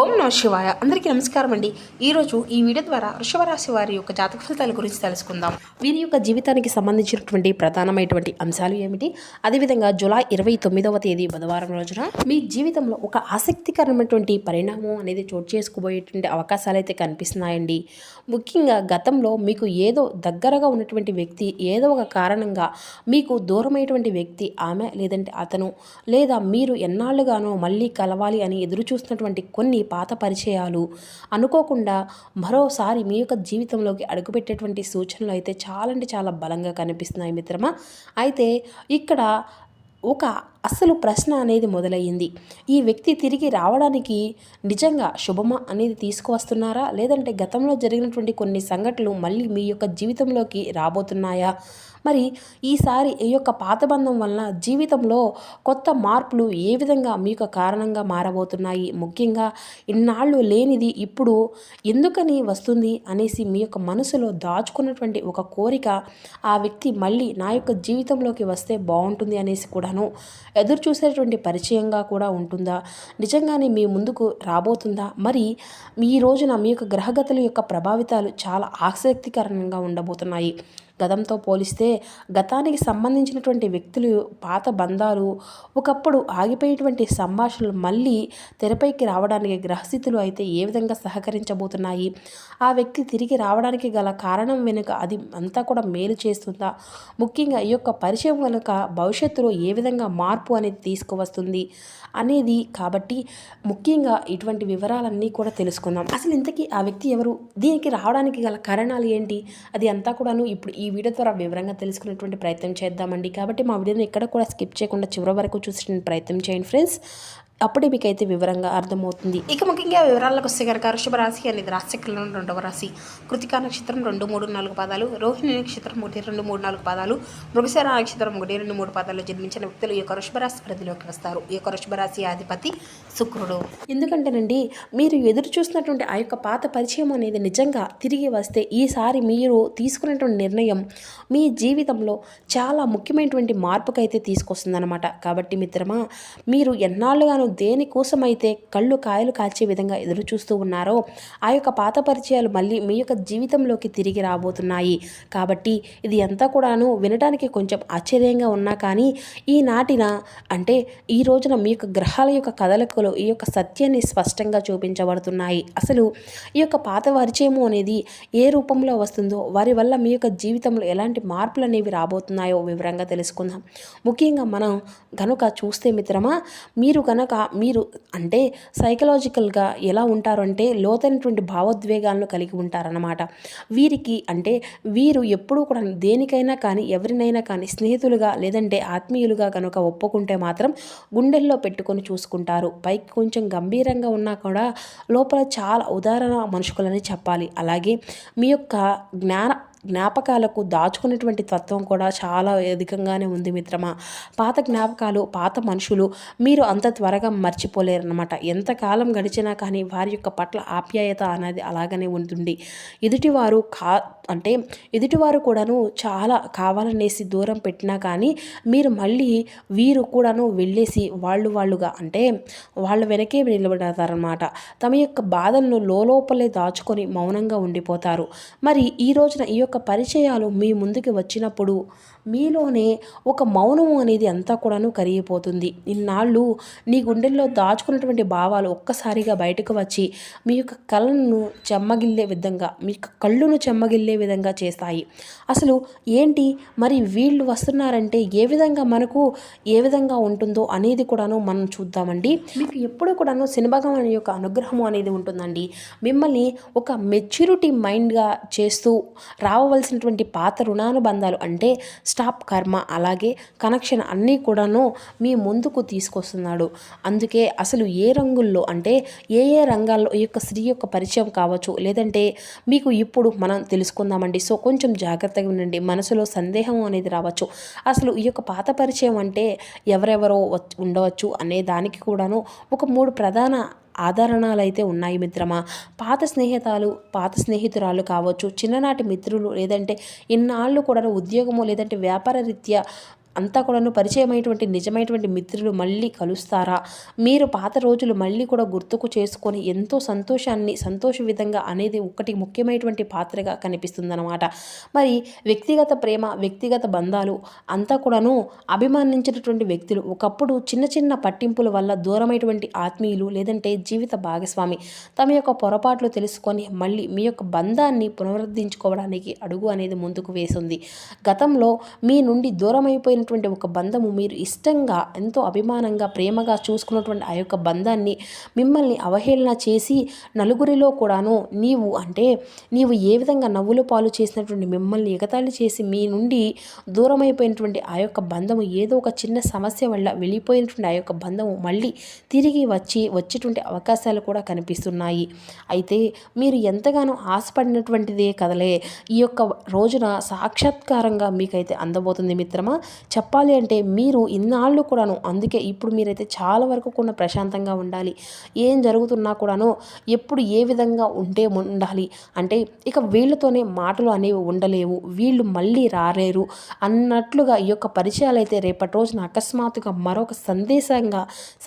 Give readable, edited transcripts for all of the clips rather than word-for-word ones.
ఓం నమ శివాయ. అందరికీ నమస్కారం అండి. ఈరోజు ఈ వీడియో ద్వారా వృషభరాశి వారి యొక్క జాతక ఫలితాల గురించి తెలుసుకుందాం. వీరి యొక్క జీవితానికి సంబంధించినటువంటి ప్రధానమైనటువంటి అంశాలు ఏమిటి, అదేవిధంగా జూలై 29వ తేదీ బుధవారం రోజున మీ జీవితంలో ఒక ఆసక్తికరమైనటువంటి పరిణామం అనేది చోటు చేసుకోబోయేటువంటి అవకాశాలు అయితే కనిపిస్తున్నాయండి. ముఖ్యంగా గతంలో మీకు ఏదో దగ్గరగా ఉన్నటువంటి వ్యక్తి ఏదో ఒక కారణంగా మీకు దూరమైనటువంటి వ్యక్తి ఆమె లేదంటే అతను, లేదా మీరు ఎన్నాళ్ళుగానో మళ్ళీ కలవాలి అని ఎదురు చూస్తున్నటువంటి కొన్ని పాత పరిచయాలు అనుకోకుండా మరోసారి మీ యొక్క జీవితంలోకి అడుగుపెట్టేటువంటి సూచనలు అయితే చాలా అంటే చాలా బలంగా కనిపిస్తున్నాయి మిత్రమా. అయితే ఇక్కడ ఒక అసలు ప్రశ్న అనేది మొదలయ్యింది. ఈ వ్యక్తి తిరిగి రావడానికి నిజంగా శుభమా అనేది తీసుకువస్తున్నారా, లేదంటే గతంలో జరిగినటువంటి కొన్ని సంఘటనలు మళ్ళీ మీ యొక్క జీవితంలోకి రాబోతున్నాయా? మరి ఈసారి ఈ యొక్క పాత బంధం వలన జీవితంలో కొత్త మార్పులు ఏ విధంగా మీకు కారణంగా మారబోతున్నాయి, ముఖ్యంగా ఇన్నాళ్ళు లేనిది ఇప్పుడు ఎందుకని వస్తుంది అనేసి మీ యొక్క మనసులో దాచుకున్నటువంటి ఒక కోరిక ఆ వ్యక్తి మళ్ళీ నా యొక్క జీవితంలోకి వస్తే బాగుంటుంది అనేసి కూడాను ఎదురు చూసేటువంటి పరిచయంగా కూడా ఉంటుందా, నిజంగానే మీ ముందుకు రాబోతుందా? మరి ఈ రోజున మీ యొక్క గ్రహగతుల యొక్క ప్రభావితాలు చాలా ఆసక్తికరంగా ఉండబోతున్నాయి. గతంతో పోలిస్తే గతానికి సంబంధించినటువంటి వ్యక్తులు, పాత బంధాలు, ఒకప్పుడు ఆగిపోయేటువంటి సంభాషణలు మళ్ళీ తెరపైకి రావడానికి గ్రహస్థితులు అయితే ఏ విధంగా సహకరించబోతున్నాయి? ఆ వ్యక్తి తిరిగి రావడానికి గల కారణం వెనుక అది అంతా కూడా మేలు చేస్తుందా? ముఖ్యంగా ఈ యొక్క పరిచయం వెనుక భవిష్యత్తులో ఏ విధంగా మార్పు అనేది తీసుకువస్తుంది అనేది, కాబట్టి ముఖ్యంగా ఇటువంటి వివరాలన్నీ కూడా తెలుసుకుందాం. అసలు ఇంతకీ ఆ వ్యక్తి ఎవరు, దీనికి రావడానికి గల కారణాలు ఏంటి, అది అంతా కూడాను ఇప్పుడు ఈ వీడియో ద్వారా వివరంగా తెలుసుకునేటువంటి ప్రయత్నం చేద్దామండి. కాబట్టి మా వీడియోని ఎక్కడ కూడా స్కిప్ చేయకుండా చివరి వరకు చూసే ప్రయత్నం చేయండి ఫ్రెండ్స్, అప్పుడే మీకైతే వివరంగా అర్థమవుతుంది. ఇక ముఖ్యంగా వివరాలకు వస్తే కనుక వృషభ రాశి అనేది రాశిలో 2వ రాశి. కృతికా నక్షత్రం 2, 3, 4 పాదాలు, రోహిణి నక్షత్రం 1, 2, 3, 4 పాదాలు, మృగశిర నక్షత్రం 1, 2, 3 పాదాల్లో జన్మించిన వ్యక్తులు ఈ యొక్క వృషభ రాశి పరిధిలోకి వస్తారు. ఈ యొక్క వృషభ రాశి అధిపతి శుక్రుడు. ఎందుకంటేనండి, మీరు ఎదురు చూసినటువంటి ఆ యొక్క పాత పరిచయం అనేది నిజంగా తిరిగి వస్తే ఈసారి మీరు తీసుకున్నటువంటి నిర్ణయం మీ జీవితంలో చాలా ముఖ్యమైనటువంటి మార్పుకైతే తీసుకొస్తుందన్నమాట. కాబట్టి మిత్రమా, మీరు ఎన్నాళ్ళుగాను దేనికోసమైతే కళ్ళు కాయలు కాల్చే విధంగా ఎదురు చూస్తూ ఉన్నారో ఆ యొక్క పాత పరిచయాలు మళ్ళీ మీ యొక్క జీవితంలోకి తిరిగి రాబోతున్నాయి. కాబట్టి ఇది అంతా కూడాను వినడానికి కొంచెం ఆశ్చర్యంగా ఉన్నా కానీ ఈనాటిన అంటే ఈ రోజున మీ యొక్క గ్రహాల యొక్క కదలికలు ఈ యొక్క సత్యాన్ని స్పష్టంగా చూపించబడుతున్నాయి. అసలు ఈ యొక్క పాత పరిచయము అనేది ఏ రూపంలో వస్తుందో, వారి వల్ల మీ యొక్క జీవితంలో ఎలాంటి మార్పులు అనేవి రాబోతున్నాయో వివరంగా తెలుసుకుందాం. ముఖ్యంగా మనం కనుక చూస్తే మిత్రమా, మీరు అంటే సైకలాజికల్గా ఎలా ఉంటారు అంటే లోతైనటువంటి భావోద్వేగాలను కలిగి ఉంటారన్నమాట. వీరికి అంటే వీరు ఎప్పుడూ కూడా దేనికైనా కానీ ఎవరినైనా కానీ స్నేహితులుగా లేదంటే ఆత్మీయులుగా కనుక ఒప్పుకుంటే మాత్రం గుండెల్లో పెట్టుకొని చూసుకుంటారు. పైకి కొంచెం గంభీరంగా ఉన్నా కూడా లోపల చాలా ఉదాహరణ మనుషులని చెప్పాలి. అలాగే మీ యొక్క జ్ఞాపకాలకు దాచుకునేటువంటి తత్వం కూడా చాలా అధికంగానే ఉంది మిత్రమా. పాత జ్ఞాపకాలు, పాత మనుషులు మీరు అంత త్వరగా మర్చిపోలేరన్నమాట. ఎంతకాలం గడిచినా కానీ వారి యొక్క పట్ల ఆప్యాయత అనేది అలాగనే ఉంటుంది. ఎదుటివారు కూడాను చాలా కావాలనేసి దూరం పెట్టినా కానీ మీరు మళ్ళీ వీరు కూడాను వెళ్ళేసి వాళ్ళుగా అంటే వాళ్ళ వెనకే నిలబడతారన్నమాట. తమ యొక్క బాధలను లోపలే దాచుకొని మౌనంగా ఉండిపోతారు. మరి ఈ రోజున ఈ యొక్క పరిచయాలు మీ ముందుకు వచ్చినప్పుడు మీలోనే ఒక మౌనము అనేది అంతా కూడాను కరిగిపోతుంది. ఇన్నాళ్ళు నీ గుండెల్లో దాచుకున్నటువంటి భావాలు ఒక్కసారిగా బయటకు వచ్చి మీ యొక్క కళ్ళను చెమ్మగిల్లే విధంగా చేస్తాయి. అసలు ఏంటి మరి వీళ్ళు వస్తున్నారంటే ఏ విధంగా ఉంటుందో అనేది కూడాను మనం చూద్దామండి. మీకు ఎప్పుడు కూడాను శని భగవానుని యొక్క అనుగ్రహం అనేది ఉంటుందండి. మిమ్మల్ని ఒక మెచ్యూరిటీ మైండ్గా చేస్తూ రావవలసినటువంటి పాత రుణానుబంధాలు అంటే స్టాప్ కర్మ అలాగే కనెక్షన్ అన్నీ కూడాను మీ ముందుకు తీసుకొస్తున్నాడు. అందుకే అసలు ఏ రంగుల్లో అంటే ఏ రంగాల్లో ఈ యొక్క స్త్రీ యొక్క పరిచయం కావచ్చు, లేదంటే మీకు ఇప్పుడు మనం తెలుసుకుందామండి. సో కొంచెం జాగ్రత్తగా ఉండండి. మనసులో సందేహం అనేది రావచ్చు. అసలు ఈ యొక్క పాత పరిచయం అంటే ఎవరెవరో ఉండవచ్చు అనే దానికి కూడాను ఒక 3 ప్రధాన ఆదరణలు అయితే ఉన్నాయి మిత్రమా. పాత స్నేహితురాలు కావచ్చు, చిన్ననాటి మిత్రులు, లేదంటే ఇన్నాళ్ళు కూడా ఉద్యోగము లేదంటే వ్యాపార రీత్యా అంతా కూడాను పరిచయమైనటువంటి నిజమైనటువంటి మిత్రులు మళ్ళీ కలుస్తారా? మీరు పాత రోజులు మళ్ళీ కూడా గుర్తుకు చేసుకొని ఎంతో సంతోష విధంగా అనేది ఒకటి ముఖ్యమైనటువంటి పాత్రగా కనిపిస్తుందన్నమాట. మరి వ్యక్తిగత ప్రేమ, వ్యక్తిగత బంధాలు అంతా కూడాను అభిమానించినటువంటి వ్యక్తులు ఒకప్పుడు చిన్న చిన్న పట్టింపుల వల్ల దూరమైనటువంటి ఆత్మీయులు లేదంటే జీవిత భాగస్వామి తమ యొక్క పొరపాట్లు తెలుసుకొని మళ్ళీ మీ యొక్క బంధాన్ని పునరుద్ధరించుకోవడానికి అడుగు అనేది ముందుకు వేసింది. గతంలో మీ నుండి దూరమైపోయినటువంటి ఒక బంధము మీరు ఇష్టంగా ఎంతో అభిమానంగా ప్రేమగా చూసుకున్నటువంటి ఆ యొక్క బంధాన్ని మిమ్మల్ని అవహేళన చేసి నలుగురిలో కూడాను నీవు ఏ విధంగా నవ్వుల పాలు చేసినటువంటి మిమ్మల్ని ఎగతాళి చేసి మీ నుండి దూరమైపోయినటువంటి ఆ యొక్క బంధము ఏదో ఒక చిన్న సమస్య వల్ల వెళ్ళిపోయినటువంటి ఆ యొక్క బంధము మళ్ళీ తిరిగి వచ్చేటువంటి అవకాశాలు కూడా కనిపిస్తున్నాయి. అయితే మీరు ఎంతగానో ఆశపడినటువంటిదే కదలే ఈ యొక్క రోజున సాక్షాత్కారంగా మీకైతే అందబోతుంది మిత్రమా. చెప్పాలి అంటే మీరు ఇన్నాళ్ళు కూడాను అందుకే ఇప్పుడు మీరైతే చాలా వరకు కూడా ప్రశాంతంగా ఉండాలి. ఏం జరుగుతున్నా కూడాను ఎప్పుడు ఏ విధంగా ఉండాలి అంటే ఇక వీళ్ళతోనే మాటలు అనేవి ఉండలేవు, వీళ్ళు మళ్ళీ రాలేరు అన్నట్లుగా ఈ యొక్క పరిచయాలు అయితే రేపటి రోజున అకస్మాత్తుగా మరొక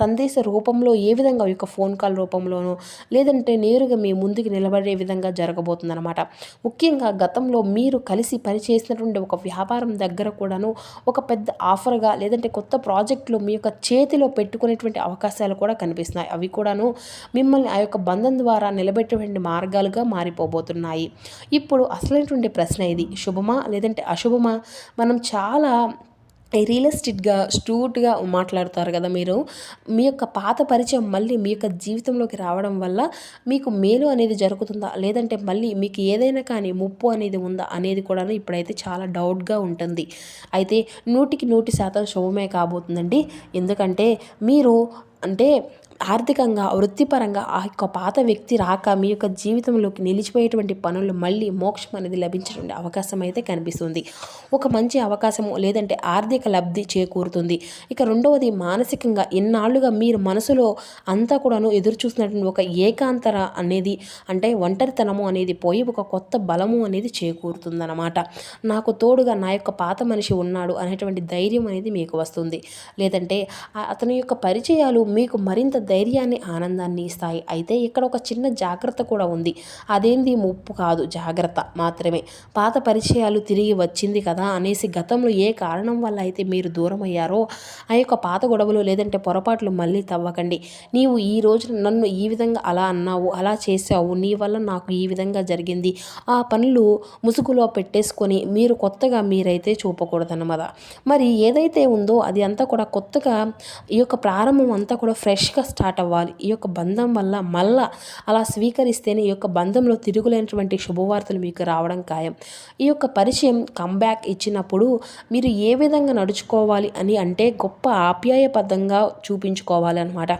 సందేశ రూపంలో ఏ విధంగా ఈ యొక్క ఫోన్ కాల్ రూపంలోనో లేదంటే నేరుగా మీ ముందుకు నిలబడే విధంగా జరగబోతుందన్నమాట. ముఖ్యంగా గతంలో మీరు కలిసి పనిచేసినటువంటి ఒక వ్యాపారం దగ్గర కూడాను ఒక పెద్ద ఆఫర్గా లేదంటే కొత్త ప్రాజెక్టులు మీ యొక్క చేతిలో పెట్టుకునేటువంటి అవకాశాలు కూడా కనిపిస్తున్నాయి. అవి కూడాను మిమ్మల్ని ఆ యొక్క బంధం ద్వారా నిలబెట్టేటువంటి మార్గాలుగా మారిపోబోతున్నాయి. ఇప్పుడు అసలైనటువంటి ప్రశ్న ఇది, శుభమా లేదంటే అశుభమా? మనం చాలా రియలిస్టిక్గా స్ట్రూట్గా మాట్లాడతారు కదా మీరు. మీ యొక్క పాత పరిచయం మళ్ళీ మీ యొక్క జీవితంలోకి రావడం వల్ల మీకు మేలు అనేది జరుగుతుందా లేదంటే మళ్ళీ మీకు ఏదైనా కానీ ముప్పు అనేది ఉందా అనేది కూడా ఇప్పుడైతే చాలా డౌట్గా ఉంటుంది. అయితే 100% శుభమే కాబోతుందండి. ఎందుకంటే మీరు ఆర్థికంగా వృత్తిపరంగా ఆ యొక్క పాత వ్యక్తి రాక మీ యొక్క జీవితంలోకి నిలిచిపోయేటువంటి పనులు మళ్ళీ మోక్షం అనేది లభించేటువంటి అవకాశం అయితే కనిపిస్తుంది. ఒక మంచి అవకాశము లేదంటే ఆర్థిక లబ్ధి చేకూరుతుంది. ఇక రెండవది మానసికంగా ఇన్నాళ్ళుగా మీరు మనసులో అంతా కూడాను ఎదురు చూసినటువంటి ఒక ఏకాంతర అనేది ఒంటరితనము అనేది పోయి ఒక కొత్త బలము అనేది చేకూరుతుందన్నమాట. నాకు తోడుగా నా యొక్క పాత మనిషి ఉన్నాడు అనేటువంటి ధైర్యం అనేది మీకు వస్తుంది. లేదంటే అతని యొక్క పరిచయాలు మీకు మరింత ధైర్యాన్ని ఆనందాన్ని ఇస్తాయి. అయితే ఇక్కడ ఒక చిన్న జాగ్రత్త కూడా ఉంది. అదేంది ముప్పు కాదు, జాగ్రత్త మాత్రమే. పాత పరిచయాలు తిరిగి వచ్చింది కదా అనేసి గతంలో ఏ కారణం వల్ల అయితే మీరు దూరం అయ్యారో ఆ యొక్క పాత గొడవలు లేదంటే పొరపాట్లు మళ్ళీ తవ్వకండి. నీవు ఈ రోజున నన్ను ఈ విధంగా అలా అన్నావు, అలా చేసావు, నీ వల్ల నాకు ఈ విధంగా జరిగింది, ఆ పనులు ముసుగులో పెట్టేసుకొని మీరు కొత్తగా మీరైతే చూపకూడదన్నమాట. మరి ఏదైతే ఉందో అది అంతా కూడా కొత్తగా ఈ యొక్క ప్రారంభం అంతా కూడా ఫ్రెష్గా స్టార్ట్ అవ్వాలి. ఈ యొక్క బంధం వల్ల మళ్ళా అలా స్వీకరిస్తేనే ఈ యొక్క బంధంలో తిరుగులేనటువంటి శుభవార్తలు మీకు రావడం ఖాయం. ఈ యొక్క పరిచయం కంబ్యాక్ ఇచ్చినప్పుడు మీరు ఏ విధంగా నడుచుకోవాలి అని గొప్ప ఆప్యాయపదంగా చూపించుకోవాలి అనమాట.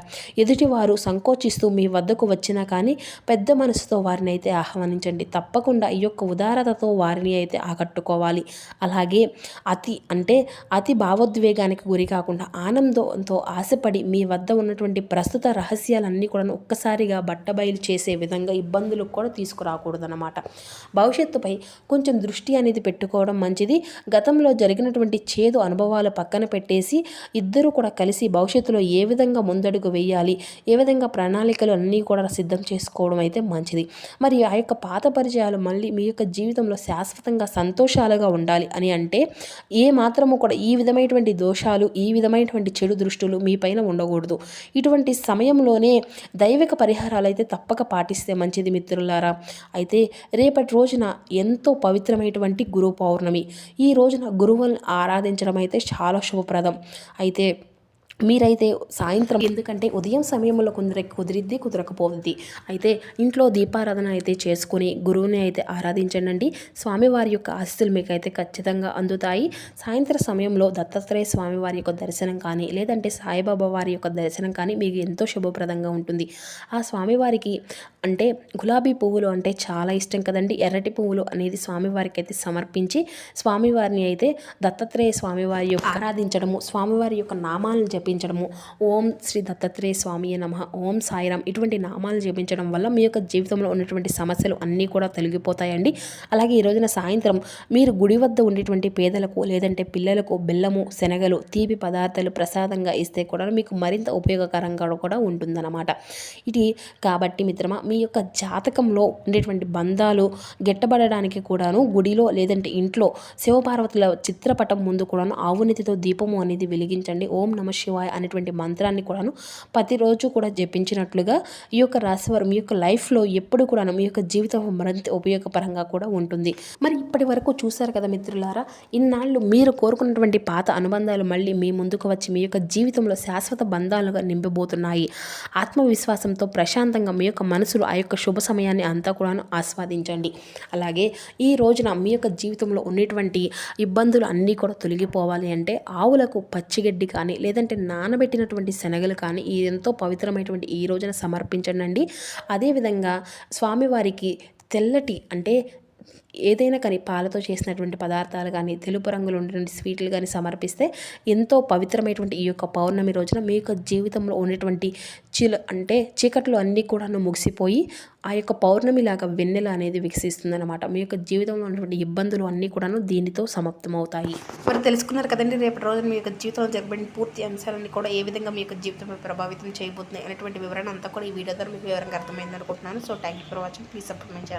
ఎదుటివారు సంకోచిస్తూ మీ వద్దకు వచ్చినా కానీ పెద్ద మనసుతో వారిని అయితే ఆహ్వానించండి. తప్పకుండా ఈ యొక్క ఉదారతతో వారిని అయితే ఆకట్టుకోవాలి. అలాగే అతి భావోద్వేగానికి గురి కాకుండా ఆనందంతో ఆశపడి మీ వద్ద ఉన్నటువంటి ప్రస్తుత రహస్యాలన్నీ కూడా ఒక్కసారిగా బట్టబయలు చేసే విధంగా ఇబ్బందులకు కూడా తీసుకురాకూడదన్నమాట. భవిష్యత్తుపై కొంచెం దృష్టి అనేది పెట్టుకోవడం మంచిది. గతంలో జరిగినటువంటి చేదు అనుభవాలు పక్కన పెట్టేసి ఇద్దరు కూడా కలిసి భవిష్యత్తులో ఏ విధంగా ముందడుగు వేయాలి, ఏ విధంగా ప్రణాళికలు అన్నీ కూడా సిద్ధం చేసుకోవడం అయితే మంచిది. మరి ఆ యొక్క పాత పరిచయాలు మళ్ళీ మీ యొక్క జీవితంలో శాశ్వతంగా సంతోషాలుగా ఉండాలి అని ఏ మాత్రము కూడా ఈ విధమైనటువంటి దోషాలు, ఈ విధమైనటువంటి చెడు దృష్టులు మీ పైన ఉండకూడదు. ఇటువంటి సమయంలోనే దైవిక పరిహారాలు అయితే తప్పక పాటిస్తే మంచిది మిత్రులారా. అయితే రేపటి రోజున ఎంతో పవిత్రమైనటువంటి గురు పౌర్ణమి. ఈ రోజున గురువులను ఆరాధించడం అయితే చాలా శుభప్రదం. అయితే మీరైతే సాయంత్రం, ఎందుకంటే ఉదయం సమయంలో కొందరికి కుదిరిద్ది, కుదరకపోతుంది. అయితే ఇంట్లో దీపారాధన అయితే చేసుకుని గురువుని అయితే ఆరాధించండి. స్వామివారి యొక్క ఆశీస్సులు మీకైతే ఖచ్చితంగా అందుతాయి. సాయంత్రం సమయంలో దత్తాత్రేయ స్వామివారి యొక్క దర్శనం కానీ లేదంటే సాయిబాబా వారి యొక్క దర్శనం కానీ మీకు ఎంతో శుభప్రదంగా ఉంటుంది. ఆ స్వామివారికి గులాబీ పువ్వులు చాలా ఇష్టం కదండి. ఎర్రటి పువ్వులు అనేది స్వామివారికి అయితే సమర్పించి స్వామివారిని అయితే దత్తాత్రేయ స్వామివారి యొక్క ఆరాధించడము, స్వామివారి యొక్క నామాలను జపించడము, ఓం శ్రీ దత్తాత్రేయ స్వామియే నమః, ఓం సాయిరామ్ ఇటువంటి నామాలు జపించడం వల్ల మీ యొక్క జీవితంలో ఉన్నటువంటి సమస్యలు అన్నీ కూడా తొలగిపోతాయండి. అలాగే ఈ రోజున సాయంత్రం మీరు గుడి వద్ద ఉండేటువంటి పేదలకు లేదంటే పిల్లలకు బెల్లము, శనగలు, తీపి పదార్థాలు ప్రసాదంగా ఇస్తే కూడా మీకు మరింత ఉపయోగకరంగా కూడా ఉంటుందన్నమాట. ఇది కాబట్టి మిత్రమా, మీ యొక్క జాతకంలో ఉండేటువంటి బంధాలు గెట్టబడడానికి కూడాను గుడిలో లేదంటే ఇంట్లో శివపార్వతుల చిత్రపటం ముందు కూడాను ఆవునితితో దీపము అనేది వెలిగించండి. ఓం నమ శివాయ అనేటువంటి మంత్రాన్ని కూడాను ప్రతిరోజు కూడా జపించినట్లుగా ఈ యొక్క రాశివారు మీ యొక్క లైఫ్లో ఎప్పుడు కూడా మీ యొక్క జీవితం మరింత ఉపయోగపరంగా కూడా ఉంటుంది. మరి ఇప్పటి వరకు చూశారు కదా మిత్రులారా, ఇన్నాళ్ళు మీరు కోరుకున్నటువంటి పాత అనుబంధాలు మళ్ళీ మీ ముందుకు వచ్చి మీ యొక్క జీవితంలో శాశ్వత బంధాలుగా నింపబోతున్నాయి. ఆత్మవిశ్వాసంతో ప్రశాంతంగా మీ యొక్క మనసులో ఆ యొక్క శుభ సమయాన్ని అంతా కూడా ఆస్వాదించండి. అలాగే ఈ రోజున మీ యొక్క జీవితంలో ఉన్నటువంటి ఇబ్బందులు అన్నీ కూడా తొలగిపోవాలి అంటే ఆవులకు పచ్చిగడ్డి కానీ లేదంటే నానబెట్టినటువంటి శనగలు కానీ ఈ ఎంతో పవిత్రమైనటువంటి ఈ రోజున సమర్పించండి. అదేవిధంగా స్వామివారికి తెల్లటి అంటే ఏదైనా కానీ పాలతో చేసినటువంటి పదార్థాలు కానీ తెలుపు రంగులో ఉన్నటువంటి స్వీట్లు కానీ సమర్పిస్తే ఎంతో పవిత్రమైనటువంటి ఈ యొక్క పౌర్ణమి రోజున మీ యొక్క జీవితంలో ఉన్నటువంటి చీకట్లు అన్నీ కూడా ముగిసిపోయి ఆ యొక్క పౌర్ణమిలాగా వెన్నెల అనేది వికసిస్తుందన్నమాట. మీ యొక్క జీవితంలో ఉన్నటువంటి ఇబ్బందులు అన్నీ కూడాను దీనితో సమాప్తమవుతాయి. మరి తెలుసుకున్నారు కదండి, రేపటి రోజున మీ యొక్క జీవితంలో జరగబడిన పూర్తి అంశాలన్నీ కూడా ఏ విధంగా మీ యొక్క జీవితంపై ప్రభావితం చేయబోతున్నాయి అనేటువంటి వివరణ అంతా కూడా ఈ వీడియో ద్వారా మీకు వివరంగా అర్థమైంది అనుకుంటున్నాను. So thank you for watching. Please support my channel.